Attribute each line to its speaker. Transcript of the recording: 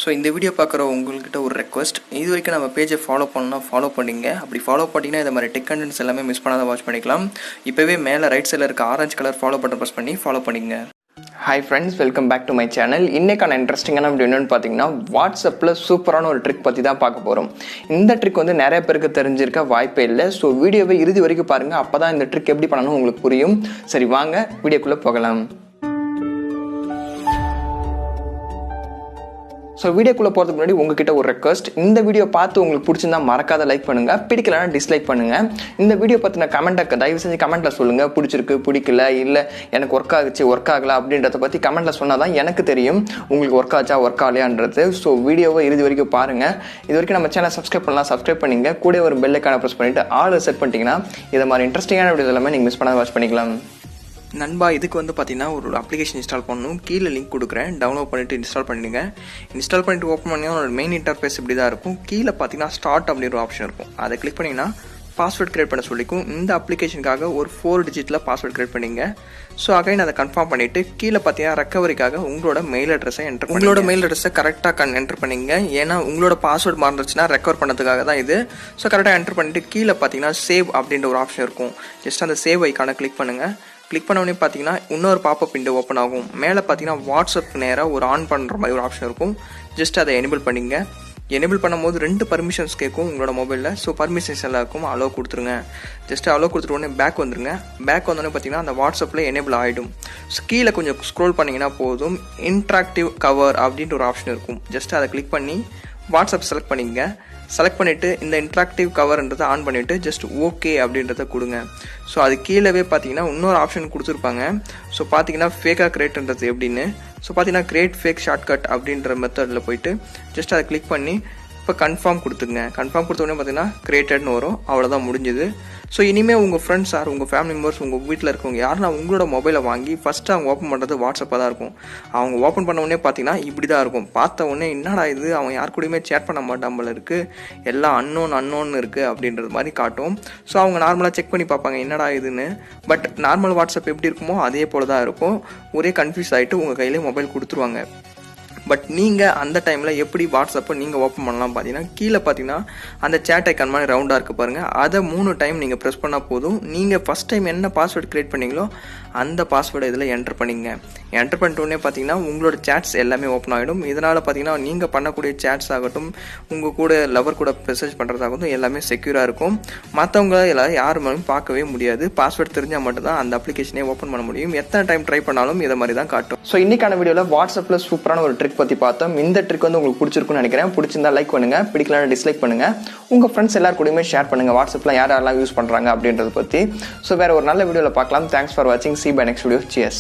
Speaker 1: So இந்த video பார்க்குற உங்கள்கிட்ட ஒரு ரெக்வஸ்ட், இது வரைக்கும் நம்ம பேஜை ஃபாலோ பண்ணால் ஃபாலோ பண்ணிங்க. அப்படி ஃபாலோ பண்ணிங்கன்னா இந்த மாதிரி டெக் கண்டென்ட்ஸ் எல்லாமே மிஸ் பண்ணாத வாட்ச் பண்ணிக்கலாம். இப்போவே மேலே ரைட் சைடில் இருக்க orange colour follow button press பண்ணி ஃபாலோ பண்ணிங்க.
Speaker 2: Hi friends, welcome back to my channel. இன்றைக்கான இன்ட்ரெஸ்டிங்கான வீடியோ என்னென்னு பார்த்தீங்கன்னா, வாட்ஸ்அப்பில் சூப்பரான ஒரு ட்ரிக் பற்றி தான் பார்க்க போகிறோம். இந்த ட்ரிக் வந்து நிறைய பேருக்கு தெரிஞ்சிருக்க வாய்ப்பே இல்லை. ஸோ வீடியோவை இறுதி வரைக்கும் பாருங்கள், அப்போ தான் இந்த ட்ரிக் எப்படி பண்ணணும் உங்களுக்கு புரியும். சரி, வாங்க வீடியோக்குள்ளே போகலாம். ஸோ வீடியோக்குள்ளே போகிறதுக்கு முன்னாடி உங்ககிட்ட ஒரு ரெக்வஸ்ட், இந்த வீடியோ பார்த்து உங்களுக்கு பிடிச்சிருந்தா மறக்காத லைக் பண்ணுங்கள், பிடிக்கலன்னா டிஸ்லைக் பண்ணுங்கள். இந்த வீடியோ பற்றின கமெண்ட்டை தயவு செஞ்சு கமெண்ட்டில் சொல்லுங்கள். பிடிச்சிருக்கு, பிடிக்கல, இல்லை எனக்கு ஒர்க் ஆகுச்சு, ஒர்க் ஆகலை அப்படின்றத பற்றி கமெண்ட்டில் சொன்னால் தான் எனக்கு தெரியும் உங்களுக்கு ஒர்க் ஆச்சா ஒர்க் ஆகலையான்றது. ஸோ வீடியோவை இறுதி வரைக்கும் பாருங்கள். இது வரைக்கும் நம்ம சேனல் சப்ஸ்கிரைப் பண்ணலாம், சப்ஸ்கிரைப் பண்ணிங்க. கூட ஒரு பெல் ஐக்கானை ப்ரெஸ் பண்ணிவிட்டு ஆல் செட் பண்ணிட்டீங்கன்னா இதை மாதிரி இன்ட்ரெஸ்டிங்கான வீடியோ எல்லாமே நீங்கள் மிஸ் பண்ணாத வாட்ச் பண்ணிக்கலாம்.
Speaker 1: நண்பா, இதுக்கு வந்து பார்த்தீங்கன்னா ஒரு அப்ளிகேஷன் இன்ஸ்டால் பண்ணணும். கீழே லிங்க் கொடுக்குறேன், டவுன்லோட் பண்ணிவிட்டு இன்ஸ்டால் பண்ணிடுங்க. இன்ஸ்டால் பண்ணிட்டு ஓப்பன் பண்ணிங்கன்னா ஒரு மெயின் இன்டர்ஃபேஸ் இப்படி தான் இருக்கும். கீழே பார்த்தீங்கன்னா ஸ்டார்ட் அப்படின்ற ஆப்ஷன் இருக்கும். அதை கிளிக் பண்ணிங்கன்னா பாஸ்வேர்ட் கிரியேட் பண்ண சொல்லிக்கும். இந்த அப்ளிகேஷனுக்காக ஒரு 4 டிஜிட்டில் பாஸ்வேர்ட் கிரியேட் பண்ணிங்க. ஸோ அகைன் அதை கன்ஃபார்ம் பண்ணிவிட்டு கீழே பார்த்தீங்கன்னா ரெக்கவரிக்காக உங்களோட மெயில் அட்ரஸை என்டர் பண்ணி உங்களோட மெயில் அட்ரஸை கரெக்டாக என்டர் பண்ணிங்க. ஏன்னா உங்களோட பாஸ்வேர்ட் மறந்துச்சுன்னா ரெக்கவர் பண்ணதுக்காக தான் இது. ஸோ கரெக்டாக என்டர் பண்ணிவிட்டு கீழே பார்த்தீங்கன்னா சேவ் அப்படின்ற ஒரு ஆப்ஷன் இருக்கும். ஜஸ்ட் அந்த சேவ் ஐக்கானை கிளிக் பண்ணுங்கள். கிளிக் பண்ண உடனே பார்த்தீங்கன்னா இன்னொரு பாப்பப் விண்டோ ஓப்பன் ஆகும். மேலே பார்த்தீங்கன்னா வாட்ஸ்அப் நேராக ஒரு ஆன் பண்ணுற மாதிரி ஒரு ஆப்ஷன் இருக்கும். ஜஸ்ட் அதை எனேபிள் பண்ணிங்க. எனேபிள் பண்ணும்போது 2 பர்மிஷன்ஸ் கேட்கும் உங்களோட மொபைலில். ஸோ பர்மிஷன்ஸ் எல்லாருக்கும் அலோ கொடுத்துருங்க. ஜஸ்ட் அலோ கொடுத்துட்டு உடனே பேக் வந்துருங்க. பேக் வந்தோடனே பார்த்தீங்கன்னா அந்த வாட்ஸ்அப்பில் எனேபிள் ஆகிடும். ஸோ கீழே கொஞ்சம் ஸ்க்ரோல் பண்ணிங்கன்னா போதும், இன்ட்ராக்டிவ் கவர் அப்படின்ட்டு ஒரு ஆப்ஷன் இருக்கும். ஜஸ்ட் அதை கிளிக் பண்ணி வாட்ஸ்அப் செலக்ட் பண்ணிங்க. செலக்ட் பண்ணிவிட்டு இந்த இன்ட்ராக்டிவ் கவர்ன்றதை ஆன் பண்ணிவிட்டு ஜஸ்ட் ஓகே அப்படின்றத கொடுங்க. ஸோ அது கீழவே பார்த்தீங்கன்னா இன்னொரு ஆப்ஷன் கொடுத்துருப்பாங்க. ஸோ பார்த்தீங்கன்னா ஃபேக்காக கிரியேட்ன்றது எப்படின்னு. ஸோ பார்த்தீங்கன்னா கிரியேட் ஃபேக் ஷார்ட்கட் அப்படின்ற மெத்தடில் போயிட்டு ஜஸ்ட் அதை கிளிக் பண்ணி இப்போ கன்ஃபார்ம் கொடுத்துங்க. கன்ஃபார்ம் கொடுத்தோடனே பார்த்தீங்கன்னா கிரியேட்டட்னு வரும். அவ்வளோதான், முடிஞ்சுது. ஸோ இனிமேல் உங்கள் ஃப்ரெண்ட்ஸ் ஆர் உங்கள் ஃபேமிலி மெம்பர்ஸ் உங்கள் வீட்டில் இருக்கவங்க யாருன்னா உங்களோட மொபைலை வாங்கி ஃபஸ்ட்டு அவங்க ஓப்பன் பண்ணுறது வாட்ஸ்அப்பாக தான் இருக்கும். அவங்க ஓப்பன் பண்ண உடனே பார்த்தீங்கன்னா இப்படி தான் இருக்கும். பார்த்த உடனே என்னடா இது, அவன் யார் கூடயுமே சேட் பண்ண மாட்டான் போல இருக்குது, எல்லாம் அன்னோன் இருக்குது அப்படின்றது மாதிரி காட்டும். ஸோ அவங்க நார்மலாக செக் பண்ணி பார்ப்பாங்க என்னடா இதுன்னு. பட் நார்மல் வாட்ஸ்அப் எப்படி இருக்குமோ அதே போல் தான் இருக்கும். ஒரே கன்ஃபியூஸ் ஆகிட்டு உங்கள் கையிலே மொபைல் கொடுத்துருவாங்க. பட் நீங்கள் அந்த டைமில் எப்படி வாட்ஸ்அப்பை நீங்கள் ஓப்பன் பண்ணலாம் பார்த்தீங்கன்னா, கீழே பார்த்தீங்கன்னா அந்த சேட் ஐக்கான் மாதிரி ரவுண்டாக இருக்குது பாருங்கள். அதை 3 டைம் நீங்கள் ப்ரெஸ் பண்ணால் போதும். நீங்கள் ஃபஸ்ட் டைம் என்ன பாஸ்வேர்டு க்ரியேட் பண்ணிங்களோ அந்த பாஸ்வேர்டை இதில் என்டர் பண்ணிங்க. என்டர் பண்ணிட்டோடனே பார்த்தீங்கன்னா உங்களோட சேட்ஸ் எல்லாமே ஓப்பன் ஆகிடும். இதனால் பார்த்தீங்கன்னா நீங்கள் பண்ணக்கூடிய சேட்ஸ் ஆகட்டும், உங்கள் கூட லவர் கூட மெசேஜ் பண்ணுறதாகட்டும் எல்லாமே செக்யூராக இருக்கும். மற்றவங்க எல்லாரும் யாருமே பார்க்கவே முடியாது. பாஸ்வேர்டு தெரிஞ்சால் மட்டும்தான் அந்த அப்ளிகேஷனே ஓப்பன் பண்ண முடியும். எத்தனை டைம் ட்ரை பண்ணாலும் இதை மாதிரி தான் காட்டும்.
Speaker 2: ஸோ இன்னைக்கான வீடியோவில் வாட்ஸ்அப்பில் சூப்பரான ஒரு ட்ரிக் பற்றி பார்த்தோம். இந்த ட்ரிக் வந்து உங்களுக்கு பிடிச்சிருக்குன்னு நினைக்கிறேன். பிடிச்சிருந்தா லைக் பண்ணுங்க, பிடிக்கலன்னா டிஸ்லைக் பண்ணுங்க. உங்கள் ஃப்ரெண்ட்ஸ் எல்லாரும் கூடயுமே ஷேர் பண்ணுங்க வாட்ஸ்அப்பில் யாரெல்லாம் யூஸ் பண்ணுறாங்க அப்படின்றத பற்றி. ஸோ வேற ஒரு நல்ல வீடியோவில் பார்க்கலாம். தேங்க்ஸ் ஃபார் வாட்சிங். See you by next video. Cheers.